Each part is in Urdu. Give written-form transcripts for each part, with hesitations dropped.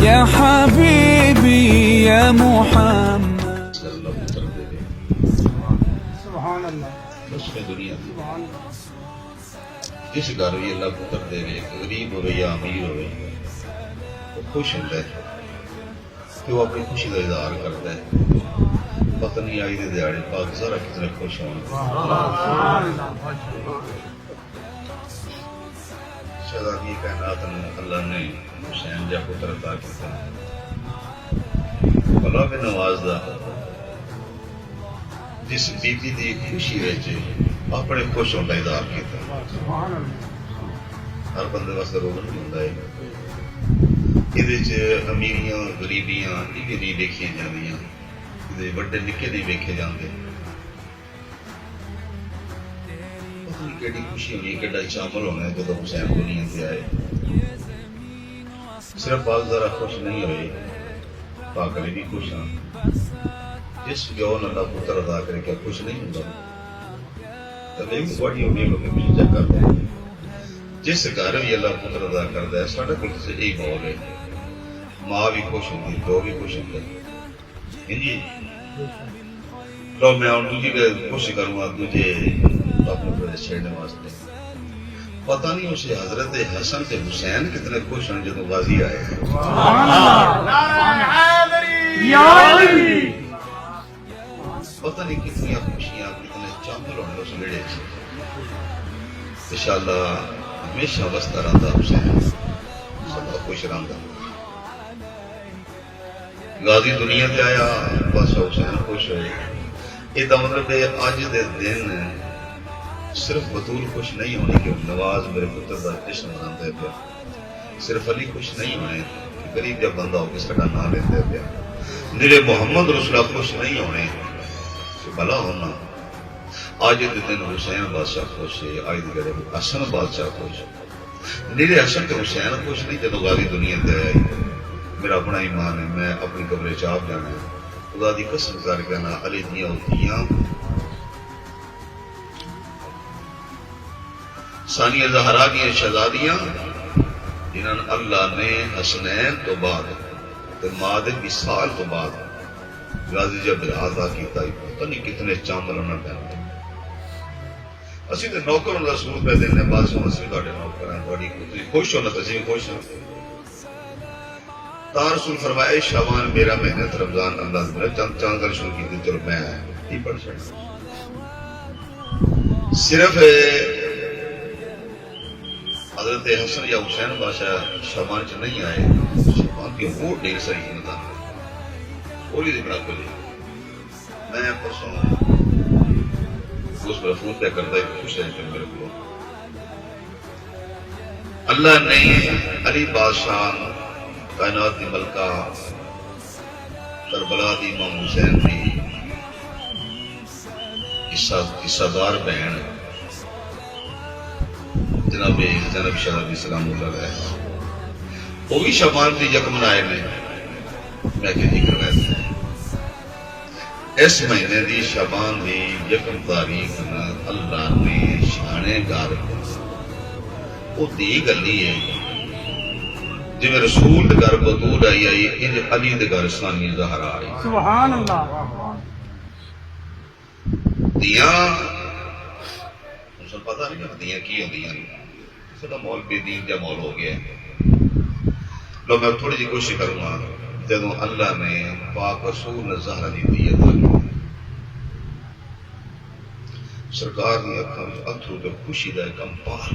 يا حبيبي يا محمد سبحان اللہ اس میں دنیا جس گھر بھی اللہ پتر دے گئے غریب ہوئے یا امیر ہوئے وہ خوش ہوتا ہے کہ وہ اپنی خوشی کا اظہار کرتا ہے پتہ نہیں آئی دے دیاڑے پاک ذرا کتنے خوش ہوں شہزادی کائنات اللہ نے حسین جا پتر عطا کیا بلا میں نوازدہ جس بیبی دی خوشی وچ اپنے خوش ہونے کا اظہار کیا ہر بندے واسطے روغن نہیں ہوتا ہے یہ امیریاں غریبیاں یہ بھی نہیں دیکھیاں جاندیاں یہ بڑے نکے نہیں ویکھے جاندے پتہ نہیں کیڑی خوشی ہونی ہے کیڑا شامل ہونا ہے جب حسین دنیا سے آئے صرف بعض ذرا خوش نہیں ہوئے پاک علی بھی خوش ہیں جس جون اللہ پتر ادا کرے کیا خوش نہیں ہوتا تب ایک بڑی امید ہو کے کچھ چیک کرتا ہے جس گھر بھی اللہ پتر ادا کرتا ہے ساڑھا کچھ سے ایک ماحول ہے ماں بھی خوش ہوتی ہے دو بھی خوش ہوتے ہیں جی تو میں ان دوجی کے خوش کروں گا تجھے اپنے پڑے چھیڑنے واسطے پتہ نہیں اسے حضرت حسن سے حسین کتنے خوش ہیں جب غازی آئے ہیں پتہ نہیں کتنی خوشیاں کتنے چامل ہونے اس لیڑے سے انشاءاللہ ہمیشہ وسطہ رہتا حسین سب خوش رہتا غازی دنیا تے آیا بس حسین خوش ہوئے یہ تو مطلب ہے آج دے دن صرف بطول خوش نہیں ہونے کہ نواز میرے پتر کا جشن مناتے پیا صرف علی خوش نہیں ہونے کہ غریب جب بندہ ہو کے سڑا نہ لیتے پیا نیرے محمد رسول خوش نہیں ہونے کہ بھلا ہونا آج دے دن حسین بادشاہ خوش ہے آج دے گھر حسن بادشاہ خوش ہے نیرے حسن کے حسین خوش نہیں جب غازی دنیا تے آئی میرا اپنا ایمان ہے میں اپنی قبر چاپ جانا ہے خدا دی قسم کر کے نا علی دیاں ہوتیاں ثانیہ زہرا کی شہزادیاں جنہاں اللہ نے حسنین تو بعد تو ماد وصال تو بعد غازی جب آزاد کیتا ہے پتہ نہیں کتنے چامل ہونا پہنتے اسی تے نوکر اللہ سور پہ دینے بعد سو اسی تھوڑے نوکر ہیں تھوڑی خوش ہونا تسی خوش ہیں تا رسول فرمائے شعبان میرا محنت رمضان اللہ نے چند کر شروع کی تھی چلو میں ہی پڑھ سکتا صرف حضرت حسن یا حسین بادشاہ شعبان چ نہیں آئے شعبان کی ووٹ ڈھیر ساری نظام بولی دی بڑا کلی میں پرسوں اس پر فون پہ کرتا ہے خوش ہے میرے کو اللہ نے علی بادشاہ کائنات دی ملکہ کربلا دی امام حسین دی قصہ دار بہن جناب زینب شاہ علیہ السلام علیہ وہ بھی شعبان دی یکم منائے میں کہ ذکر ہے اس مہینے دی شعبان دی یکم تاریخ اللہ نے شانے گار وہ دی گلی ہے جی میں رسول دے گھر بطول آئی انج علی دے گھر ثانیہ زہرا آئی سبحان اللہ دیاں پتہ نہیں کہ دیاں کی ہوں دیاں سدا مول بے دین جا مول ہو گیا لو میں تھوڑی جی کوشش کروں گا جدوں اللہ نے پاک رسول نے زہرا دی دیت سرکار نے اکھاں اتھرو تے خوشی دا ایک امپار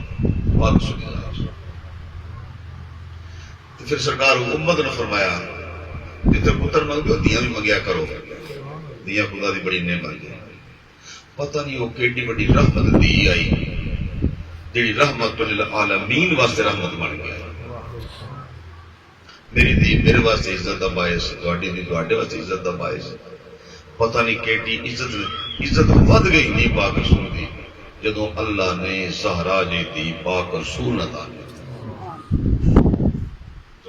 پاک رسول نے پھر سرکار امت نے فرمایا جتنے پتر منگو دیاں بھی منگیا کرو دیاں خدا دی بڑی نعمت ہے پتہ نہیں وہ کیڑی بڑی رحمت دی آئی جیڑی رحمت للعالمین واسطے رحمت بن گیا میری دی میرے واسطے عزت دا باعث تواڈی دی تواڈے واسطے عزت دا باعث پتہ نہیں کیڑی عزت ود گئی نہیں پاک رسول دی جدوں اللہ نے زہرا جی دی پاک رسول عطا کی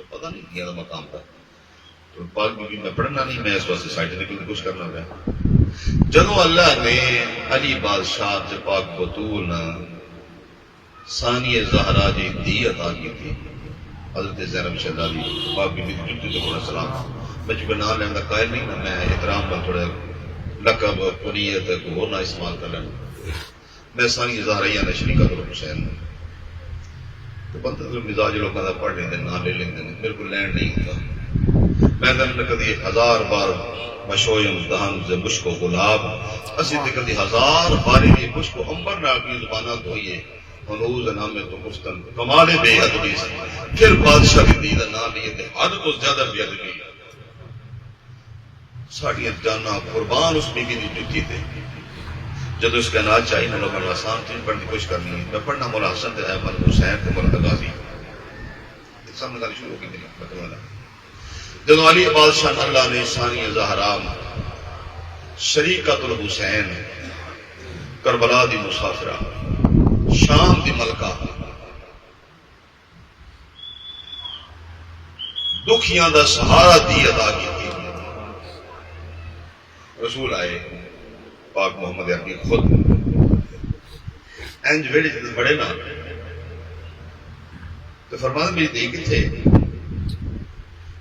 پتہ نہیں دیا دا مقام تھا تو پاک بھی میں پڑھنا نہیں میں اس واسطے سائنٹیفک کچھ کرنا گیا جدوں اللہ نے علی بادشاہ سے پاک بطول ثانیہ زہرا جی دی عطا کی تھی حضرت زینب شہزادی پاک بی بی جدی تو بڑا سلام میں چونکہ نام لینا قائل نہیں نا میں احترام پر تھوڑا لقب کنیت کو اور نہ استعمال کر لینا میں سانی زہرائیاں نے شریکت الحسین تو بندہ مزاج لوگوں کا پڑھ لیندے نہ لے لیندے میرے کو لینڈ نہیں ہوتا میں دن کدی 1000 بار مشویم دہن سے مشک و گلاب اسی تے کدی 1000 باری بھی مشک و امبر نہ کی زبانات ہوئیے ہنوز نام تو گفتن کمال بے ادبی سے پھر بادشاہ کی دید نہ لیے تے حد تو زیادہ بے ادبی ساڑیاں جانا قربان اس بی بی دی جتی تے جب اس کا ناج چاہیے لوگوں نے آسان چیز پڑھنے کی کوشش کرنی ہے میں پڑھنا مولا حسن تے احمد حسین تے مولا غازی سامنے گالی شروع ہو گئی میری بتوانا جب علی بادشاہ اللہ نے ثانی زہرا شریکت الحسین کربلا دی مسافرہ شام دی ملکہ دکھیاں دا سہارا دی ادا کی تھی رسول آئے پاک محمد عربی خود انج ویڑے جتنے بڑے نا تو فرمان میری دیکھ تھے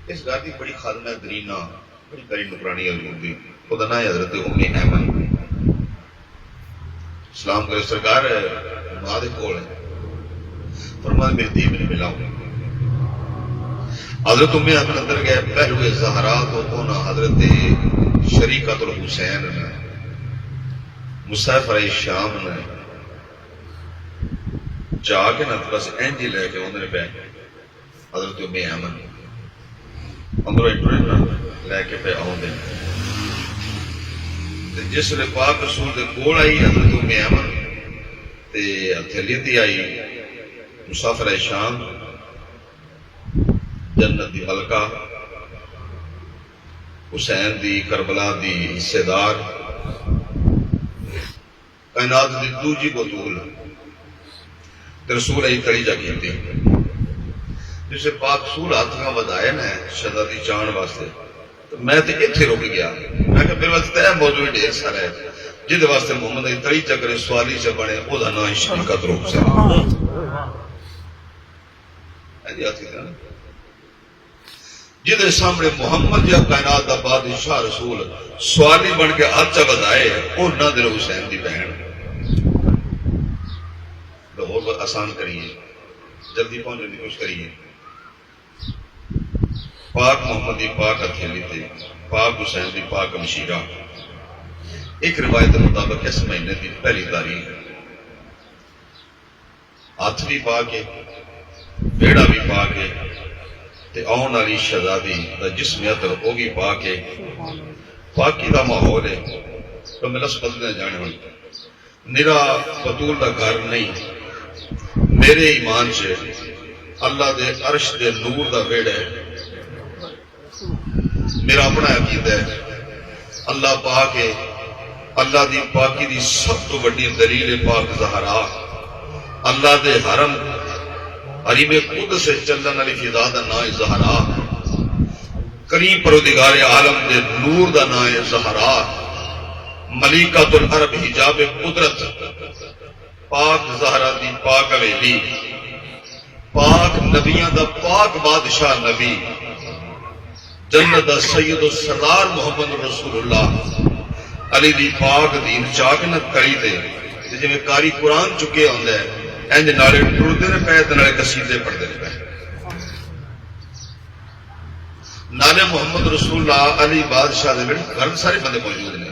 اس گھر کی بڑی خادمہ درینا بڑی بڑی نکرانی ہوئی خدا نہ حضرت ام ایمن اسلام کا سرکار ماں دے کول ہے فرمان میری دی میں ملا ہوں حضرت ام ایمن اندر گئے پہلوے زہرا تو ہونا حضرت شریکت الحسین نے مسافر شام نے جا کے نہ بس اینجی لے کے انہوں نے پہ حضرت ام ایمن اندر لے کے پہ آؤں دے جس نے پاک رسول دے کول آئی حضرت ام ایمن تے ہتھیلیتی آئی مسافر شام جنت دی ملکہ حسین دی کربلا دی حصے دار کائنات دی دوجی بطول رسول ای کڑی جا کی تھی جسے پاک رسول ہاتھاں ودائے نا شہزادی چان واسطے تو میں تے اتھے رک گیا میں کہ میرے واسطے اے موضوع ڈھیر سارا ہے جہدے واسطے محمد ای تڑی چکرے سوالی سے بنے او دا نا شریکت روک سے ایجی آتی تھا نا جہدے سامنے محمد یا کائنات دا بادشاہ رسول سوالی بن کے آچا ودائے او نہ دل حسین دی بہن اور آسان کریے جلدی پہنچنے کی کوشش کریے پاک محمد دی پاک ہتھیلی تھے پاک حسین دی پاک مشیرہ ایک روایت مطابق اس مہینے کی پہلی تاریخ ہاتھ بھی پاک ہے بیڑا بھی پاک ہے تے آن والی شہزادی دا جسم عطر وہ بھی پاک ہے پاکی دا ماحول ہے تو میں لس بدلنے جانے ہوئی نرا بطول دا گھر نہیں میرے ایمان سے اللہ دے عرش دے نور دا ویڑ ہے میرا اپنا عقید ہے اللہ پاک ہے اللہ دی پاکی دی سب تو بڑی دلیل پاک زہرا اللہ دے حرم حریم قدس سے چلن علی فضا دا نام زہرا کریم پروردگار عالم دے نور دا نام زہرا ملیکۃ العرب حجاب قدرت پاک زہرا دی پاک حویلی پاک نبیاں دا پاک بادشاہ نبی جنت دا سید و سردار محمد رسول اللہ علی دی پاک دین چاک نہ کری دے جی میں کاری قرآن چکے ہوندے انج نالے ٹردے نے پے تے نالے قصیدے پڑھدے نے پے نالے محمد رسول اللہ علی بادشاہ دے وچ گھر سارے بندے موجود نے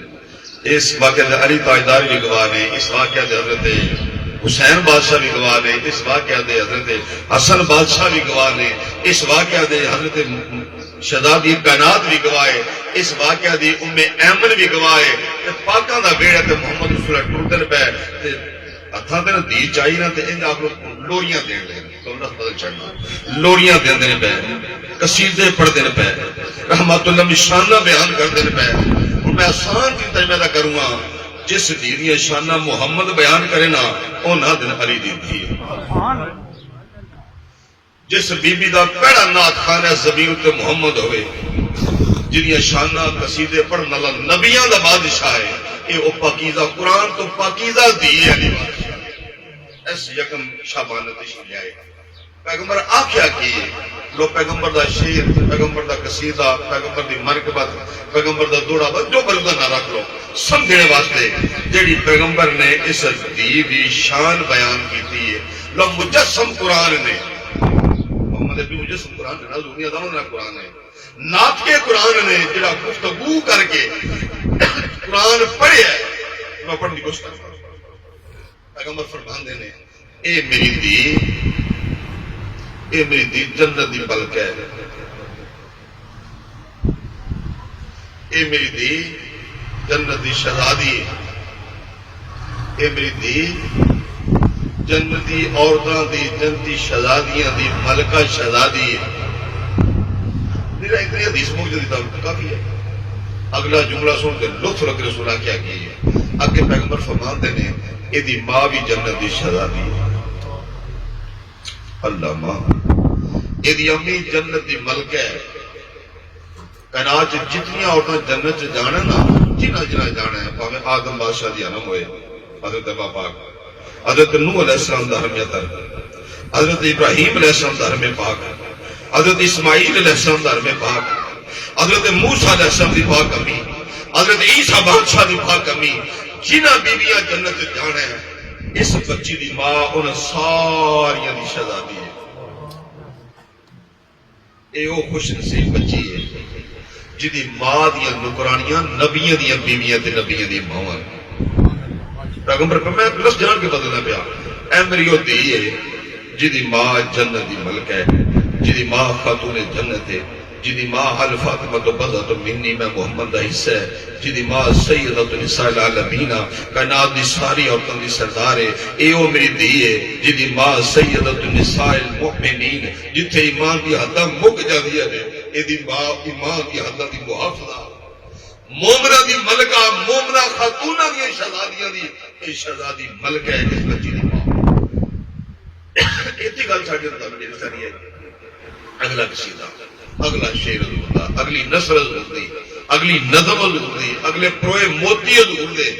اس واقعے دے علی تاجدار بھی گواہ نے اس واقعے دے حضرت حسین بادشاہ بھی گواہ نے اس واقعے دے حضرت حسن بادشاہ بھی گواہ نے اس واقعے دے حضرت شہزادی کائنات بھی گواہ ہے اس واقعہ دی ام ایمن بھی گواہ ہے تے پاکاں دا ویڑا تے محمد رسول اللہ ٹردن پے تے ہتھاں تے دی چاہی نہ تے انج آپ لوگ لوریاں دین دے تو اللہ بدل چڑھنا لوریاں دین دے پے قصیدے پڑھ دے پے رحمت اللہ شانہ بیان کر دے پے اور میں آسان کی ترجمہ کروں گا جس دی شانہ محمد بیان کرے نا او نہ دن علی دی تھی جس بی بی دا پہلا نعت خانہ زمین تے محمد ہوئے جنہی شانہ قصیدے پڑھن اللہ نبیاں دا بادشاہ ہے اے او پاکیزہ قرآن تو پاکیزہ دی ہے علی بادشاہ اس یکم شابان تشریح آئے پیغمبر آخیا کی لو پیغمبر دا شیر پیغمبر دا قصیدہ پیغمبر دی مرکبت پیغمبر دا دوڑا بس جو مرضا نہ رکھ لو سمجھنے واسطے جیڑی پیغمبر نے اس دی شان بیان کی ہے لو مجسم قرآن نے محمد ابی مجسم قرآن نے حضور نے ادام نہ قرآن ہے نات کے قرآن نے جڑا گفتگو کر کے قرآن پڑھے ہے میں پڑھنے کی کوشش کرتا ہوں پیغمبر فرماندے نے اے میری دی جنت دی ملک ہے اے میری دی جنت دی شہزادی اے میری دی جنتی عورتاں دی جنتی شہزادیاں دی ملکہ شہزادی میرا اتنی حدیث موجود ہے کافی ہے اگلا جملہ سن کے لطف رکھ رسولہ کیا کی ہے آگے پیغمبر فرماندے نے اے دی ماں بھی جنت دی شہزادی ہے اللہ ماں اے دی امی جنت دی ملک ہے کائنات جتنی عورتیں جنت جانا نا جنہ جانا ہے پاویں آدم بادشاہ دی انم ہوئے حضرت پاک حضرت نوح علیہ السلام دا حرم تر حضرت ابراہیم علیہ السلام دا حرم پاک حضرت اسماعیل علیہ السلام دا حرم پاک حضرت موسیٰ علیہ السلام دی پاک امی حضرت عیسیٰ بادشاہ دی پاک امی جنہ بیویاں جنت جانا ہے اس بچی دی ماں انہیں ساریاں دی شہزادی ہے اے او خوش نصیب بچی ہے جدی ماں دیا نکرانیاں نبیاں دیا بیویاں تے نبیاں دی ماں پیغمبر پر میں لفظ جان کے بدلنا پیا اے میری او دی ہے جدی ماں جنت دی ملک ہے جدی ماں خاتون جنت ہے جدی ماں حل فاطمہ تو بضعت منی میں محمد دا حصہ ہے جدی ماں سیدت نساء العالمین کائنات دی ساری عورتوں دی سردار ہے اے او میری دی ہے جدی ماں سیدت نساء المؤمنین جتھے ایمان دی حداں مک جاندی ہے اے دی ماں ایمان دی حداں دی محافظہ مومنہ دی ملکہ مومنہ خاتونہ دی شہزادیاں دی اے شہزادی ملک ہے اس بچی دی ماں ایتی گل چھاڑ دیتا میری ساری ہے اگلا قصیدہ اگلا شعر حضور دا اگلی نثر حضور دی اگلی نظم حضور دی اگلے پروئے موتی حضور دے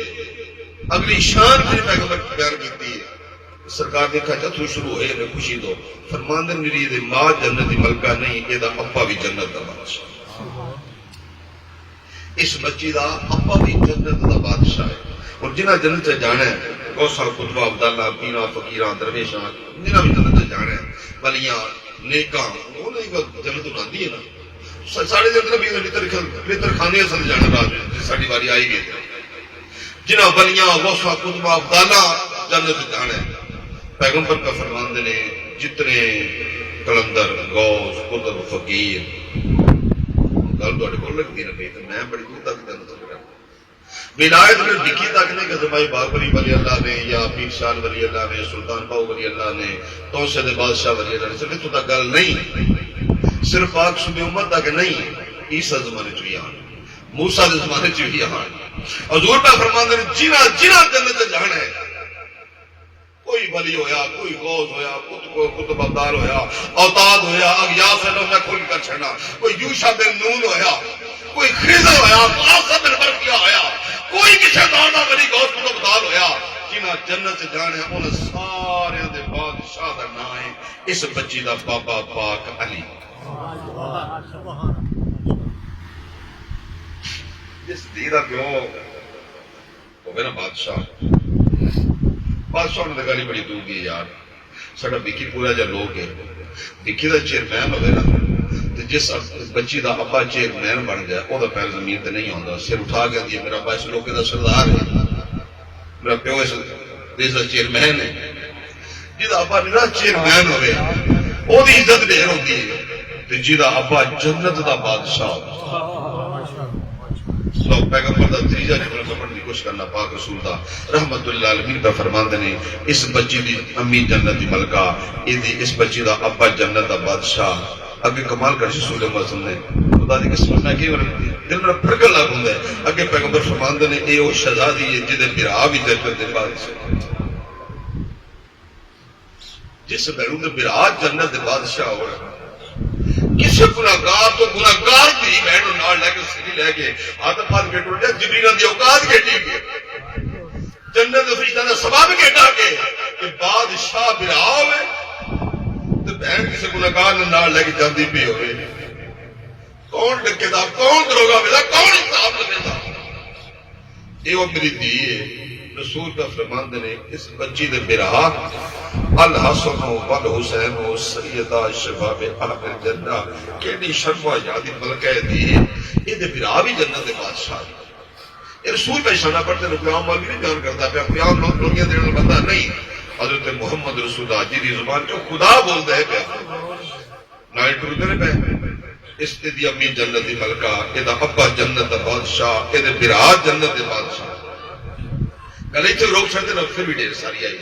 اگلی شان میرے پیغمبر بیان کیتی ہے سرکار دیکھا جتھو شروع ہوئے میں خوشی دو فرماندے میری دے ماں جنت دی ملکہ نہیں یہ دا ابا بھی جنت دا بادشاہ اس بچی دا ابا بھی جنت دا بادشاہ ہے اور جنہ جنت سے جانا ہے کوسا قطبہ عبداللہ پینا فقیران درویشاں جنہ بھی جنت سے جانا ہے ولیاں نیکاں وہ نہیں جنت اٹھاندی ہے نا ساڑھے جنت نبی نے لیتر خانے سے جانا راج ساڑھی باری آئی گئی جنہ ولیاں غوثہ قطبہ عبداللہ جنت سے جانا ہے پیغمبر کا فرماندے نے جتنے کلندر غوث قطب فقیر گل تو کو لگتی نہ پئی میں بڑی دور تک جنت سے ولایت میں لکھی تک نہیں کہ زمائی باغبری ولی اللہ نے یا پیر شاہ ولی اللہ نے سلطان باؤ ولی اللہ نے توسد بادشاہ ولی اللہ نے صرف تو تک گل نہیں صرف پاک صبح امت تک نہیں عیسیٰ زمانے چوئی آن موسیٰ زمانے چوئی آن حضور پہ فرماندے نے جنہ جنت جانا ہے کوئی ولی ہویا کوئی غوث ہویا قطب عبدال ہویا اوتاد ہویا اغیاث ہے میں کھول کر چھڑنا کوئی یوشع بن نون ہویا کوئی خضر ہویا قاسم بن برقیہ ہویا کوئی کسی دانا ولی غوث قطب عبدال ہویا جنہ جنت سے جانے ہیں انہیں سارے دے بادشاہ دا نام ہے اس بچی دا بابا پاک علی اس دیدہ کیوں ہوگے نا بادشاہ نے گالی بڑی دور دی یار ساڑا بکی پورا جا لوگ ہے بکی دا چیئرمین ہوئے نا تو جس بچی دا ابا چیئرمین بن گیا وہ دا پیر زمین تے نہیں ہوندہ سر اٹھا گیا دیا میرا ابا اس لوگ دا سردار ہے میرا پیو اس دیسا چیئرمین ہے جیدہ ابا میرا چیئرمین ہوئے وہ دی عزت دیر ہوتی ہے تو جیدہ ابا جنت دا بادشاہ لوگ پیغمبر دا تریجہ جملہ سمجھنے کی کوشش کرنا پاک رسول دا رحمت اللہ عالمین پہ فرماندے نے اس بچی دی امی جنت دی ملکہ اس بچی دا ابا جنت دا بادشاہ اگے کمال کر رسول اللہ صلی اللہ علیہ وسلم نے خدا دی قسم میں کہ دل میں پھڑکن لگ ہوندا ہے اگے پیغمبر فرماندے نے اے او شہزادی ہے جدے برا بھی جنت دے بادشاہ جس بیرون دے برا جنت دے بادشاہ ہو رہا کسی گناہگار تو گناہگار بھی بہنوں نال لے کے سری لے کے آدم پاک کے ٹوٹ جائے جبریل دی اوقات کیٹی گئے جنت فرشتہ نے سبب کیٹا کے کہ بادشاہ برا ہوئے تے بہن کسی گناہگار نال لے کے جاندی پی ہوئے کون ڈکے دا کون دروگا ویلا کون حساب لگے دا یہ وہ میری دی ہے رسول کا فرمان نے اس بچی دے برا الحسن والحسین سیدہ شباب اہل الجنہ کیڑی شرفا یادی ملکہ دی یہ دے برا بھی جنت دے بادشاہ یہ رسول پہ اشارہ پڑھتے ہیں قیام والی نہیں بیان کرتا پہ قیام لوگیاں دینے بندہ نہیں حضرت محمد رسول اللہ جی دی زبان جو خدا بول دے پہ نائٹ ٹرو دے پہ اس دی امی جنت دی ملکہ یہ دا ابا جنت دا بادشاہ یہ دے برا جنت دے بادشاہ کلے چھو روک چھڑتے نا پھر بھی دیر ساری آئی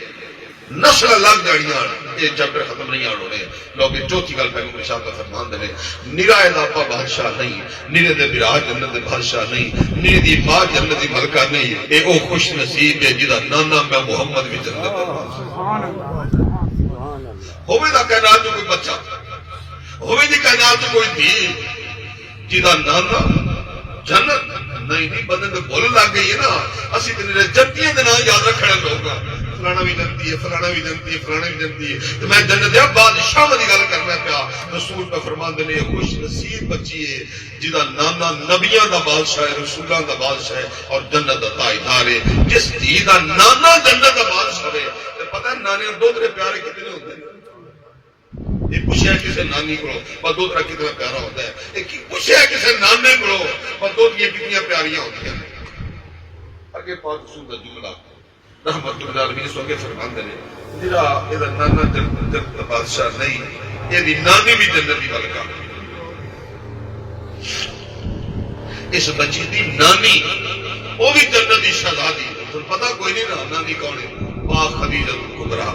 نسل لگ جاڑیاں یہ چیپٹر ختم نہیں آڑ ہونے لوگ چوتھی گل پیغمبر شاہ کا فرمان دے نرائے لاپا بادشاہ نہیں نرے دے برا جنت دے بادشاہ نہیں نرے دی ماں جنت دی ملکہ نہیں اے او خوش نصیب ہے جدا نانا میں محمد بھی جنت دے ہوئے دا کائنات جو کوئی بچہ ہوئے دی کائنات جو کوئی تھی جدا نانا جنت نہیں بندے تو بول لگ گئی ہے نا اسی تے جنتیاں دے نام یاد رکھنے لوگ فلانا بھی جنتی ہے فلانا بھی جنتی ہے فلانا بھی جنتی ہے تو میں جنت دے بادشاہ دی گل کرنا پیا رسول پہ فرمان دے نے خوش نصیب بچی ہے جدا نانا نبیاں دا بادشاہ ہے رسولاں دا بادشاہ ہے اور جنت دا تاجدار ہے جس دی دا نانا جنت دا بادشاہ ہے پتہ ہے نانے دو ترے پیارے کتنے ہوتے ہیں یہ پوچھا ہے کسی نانی کو پر دو طرح کتنا پیارا ہوتا ہے ایک پوچھا ہے کسی نانے کو پر دو یہ کتنی پیاریاں ہوتی ہیں آگے پاک رسول کا جملہ رحمت اللہ علیہ سو کے فرمان دے جرا یہ نانا جنت بادشاہ نہیں یہ نانی بھی جنت دی ملکہ اس بچی دی نانی وہ بھی جنت دی شہزادی پتہ کوئی نہیں نا نانی کون ہے پاک خدیجہ کبریٰ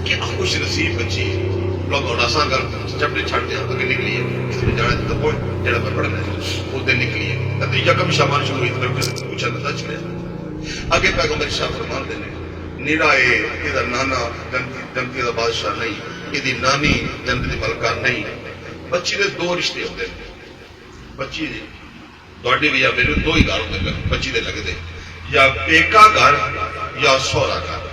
کیا خوش نصیب بچی لوگ اور آسان کر چپڑے چھاڑتے ہیں تو کہ نکلی ہے اس لیے جانا تو کوئی جڑا پر پڑھنا ہے وہ دن نکلی ہے نتیجہ کم شامان شروع ہوئی تو پوچھا نہ تھا چلے آگے پیغمبر شاہ فرمان دینے نیرائے یہ نانا جنتی دا بادشاہ نہیں یہ نانی جنتی دی ملکہ نہیں بچی دے دو رشتے ہوتے ہیں بچی دی دوڑی بھی یا میرے دو ہی گھر ہوتے ہیں بچی دے لگ دے یا پیکا گھر یا سورا گھر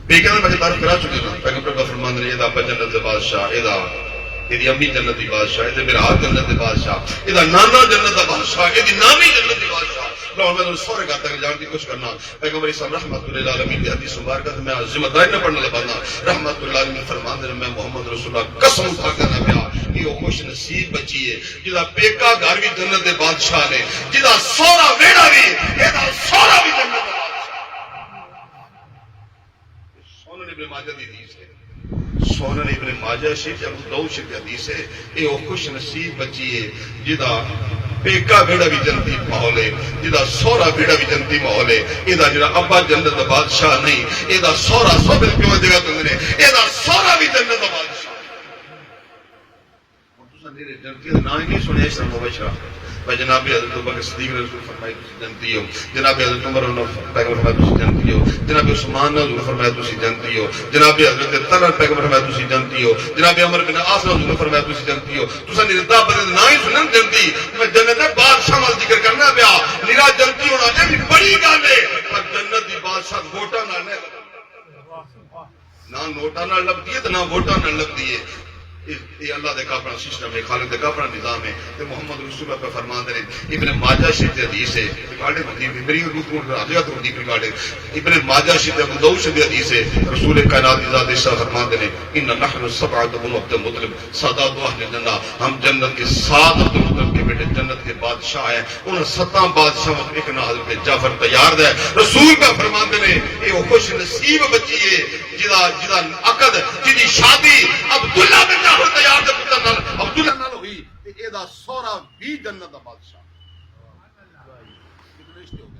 بیکن میں بات کرا چکے نا پیغمبر کا فرمان ہے یہ ابا جنت دے بادشاہ یہ امی جنت دی بادشاہ یہ میرا جنت دے بادشاہ یہ نانا جنت دا بادشاہ یہ نانی جنت دی بادشاہ لو میں سورے گھر تک جان کی کوشش کرنا پیغمبر اسلام رحمت اللہ علیہ کی حدیث مبارکہ میں ذمہ داری نہ پڑھنے لگا رحمت اللہ علیہ فرمان دے میں محمد رسول اللہ قسم اٹھا کر نہ پیا کہ وہ خوش نصیب بچی ہے جدا پیکا گھر بھی جنت دے بادشاہ نے جدا سورا ویڑا بھی یہ سورا بھی جنت دا ابن ماجہ دی حدیث ہے سونن ابن ماجہ شریف ابو داؤد شریف حدیث ہے یہ خوش نصیب بچی ہے جدا پیکا بیڑا بھی جنتی ماحول ہے جدا سورا بیڑا بھی جنتی ماحول ہے یہ جڑا ابا جنت دا بادشاہ نہیں یہ سورا سب کیوں جگہ تو نے یہ سورا بھی جنت دا بادشاہ تساں میرے جنتی دا نام نہیں سنیا شرم مبشرہ جناب حضرت ابوبکر صدیق نے رسول فرمایا تسی جنتی ہو جناب حضرت عمر نے پیغمبر فرمایا تسی جنتی ہو جناب عثمان نے حضور فرمایا تسی جنتی ہو جناب حضرت طلحہ پیغمبر فرمایا تسی جنتی ہو جناب عمر بن عاص نے حضور فرمایا تسی جنتی ہو تساں نردا بندے نہ ہی سنن جنتی میں جنت دا بادشاہ وال ذکر کرنا پیا نرا جنتی ہونا یہ بڑی گل ہے پر جنت دی بادشاہ ووٹاں نال نہ نوٹاں نال لبدی ہے تے نہ ووٹاں نال لبدی ہے یہ اللہ دے کا اپنا سسٹم ہے خالق دے کا اپنا نظام ہے تے محمد رسول اللہ پہ فرمان دے ابن ماجہ شریف حدیث ہے ریکارڈ ہے میری روح کو راضیہ تو دی ریکارڈ ہے ابن ماجہ شریف ابو داؤد شریف حدیث ہے رسول کائنات ذات شاہ فرمان دے ان نحن السبعۃ بن عبد المطلب سادات اہل جنہ ہم جنت کے 7 عبد المطلب کے بیٹے جنت کے بادشاہ ہیں ان 7 بادشاہوں میں ایک نہ حضرت جعفر تیار ہے رسول کا فرمان دے یہ خوش نصیب بچی ہے جدا عقد جدی شادی عبداللہ بن جعفر تیار دے پتر نال عبداللہ نال ہوئی اے دا سورا بھی جنت دا بادشاہ کتنے رشتے ہو